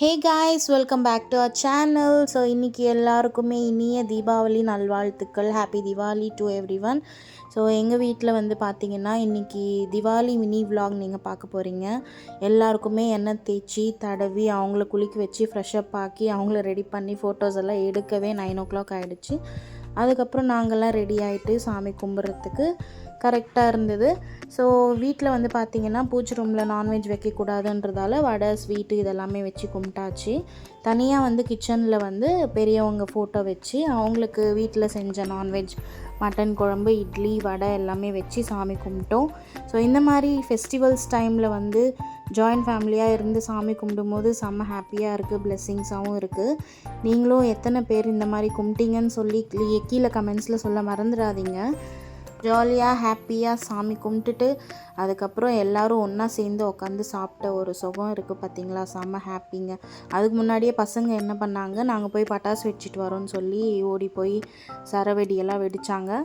Hey guys, welcome back to our channel. So இன்றைக்கி எல்லாருக்குமே இனிய தீபாவளி நல்வாழ்த்துக்கள். Happy Deepavali to every one. So எங்கள் வீட்டில் வந்து பார்த்திங்கன்னா இன்றைக்கி திவாலி மினி விலாக் நீங்கள் பார்க்க போகிறீங்க. எல்லாருக்குமே எண்ணெய் தேய்ச்சி தடவி அவங்கள குளிக்க வச்சு ஃப்ரெஷ்அப் ஆக்கி அவங்கள ரெடி பண்ணி ஃபோட்டோஸ் எல்லாம் எடுக்கவே 9 o'clock ஆகிடுச்சு. அதுக்கப்புறம் நாங்கள்லாம் ரெடி ஆகிட்டு சாமி கும்பிட்றதுக்கு கரெக்டாக இருந்தது. ஸோ வீட்டில் வந்து பார்த்திங்கன்னா பூஜை ரூமில் நான்வெஜ் வைக்கக்கூடாதுன்றதால வடை ஸ்வீட்டு இதெல்லாமே வச்சு கும்பிட்டாச்சு. தனியாக வந்து கிச்சனில் வந்து பெரியவங்க ஃபோட்டோ வச்சு அவங்களுக்கு வீட்டில் செஞ்ச நான்வெஜ் மட்டன் குழம்பு, இட்லி, வடை எல்லாமே வச்சு சாமி கும்பிட்டோம். ஸோ இந்த மாதிரி ஃபெஸ்டிவல்ஸ் டைமில் வந்து ஜாயின்ட் ஃபேமிலியாக இருந்து சாமி கும்பிடும்போது செம்ம ஹாப்பியாக இருக்குது, பிளெஸ்ஸிங்ஸாகவும் இருக்குது. நீங்களும் எத்தனை பேர் இந்த மாதிரி கும்பிட்டீங்கன்னு சொல்லி கீழே கமெண்ட்ஸில் சொல்ல மறந்துடாதீங்க. ஜாலியாக ஹாப்பியாக சாமி கும்பிட்டுட்டு அதுக்கப்புறம் எல்லோரும் ஒன்றா சேர்ந்து உட்காந்து சாப்பிட்ட ஒரு சுகம் இருக்குது பார்த்திங்களா, செம்ம ஹாப்பிங்க. அதுக்கு முன்னாடியே பசங்க என்ன பண்ணாங்க, நாங்கள் போய் பட்டாசு வச்சுட்டு வரோன்னு சொல்லி ஓடி போய் சரவெடியெல்லாம் வெடித்தாங்க.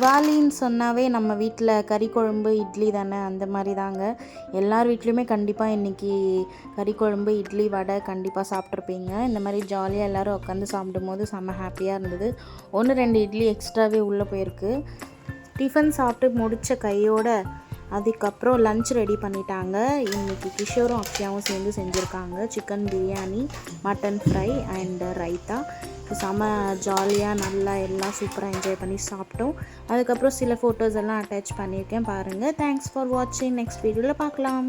திவாலின்னு சொன்னாவே நம்ம வீட்டில் கறி குழம்பு இட்லி தானே, அந்த மாதிரி தாங்க. எல்லார் வீட்லேயுமே கண்டிப்பாக இன்றைக்கி கறி குழம்பு இட்லி வடை கண்டிப்பாக சாப்பிட்ருப்பீங்க. இந்த மாதிரி ஜாலியாக எல்லோரும் உட்காந்து சாப்பிடும்போது செம்ம ஹாப்பியாக இருந்தது. 1-2 இட்லி எக்ஸ்ட்ராவே உள்ளே போயிருக்கு. டிஃபன் சாப்பிட்டு முடித்த கையோட அதுக்கப்புறம் லன்ச் ரெடி பண்ணிட்டாங்க. இன்றைக்கி கிஷோரும் அக்ஷயாவும் சேர்ந்து செஞ்சுருக்காங்க. Chicken biryani, mutton fry and raita. செம்ம ஜாலியாக நல்லா எல்லாம் சூப்பராக என்ஜாய் பண்ணி சாப்பிட்டோம். அதுக்கப்புறம் சில ஃபோட்டோஸ் எல்லாம் அட்டாச் பண்ணியிருக்கேன் பாருங்கள். தேங்க்ஸ் ஃபார் வாட்சிங். நெக்ஸ்ட் வீடியோவில் பார்க்கலாம்.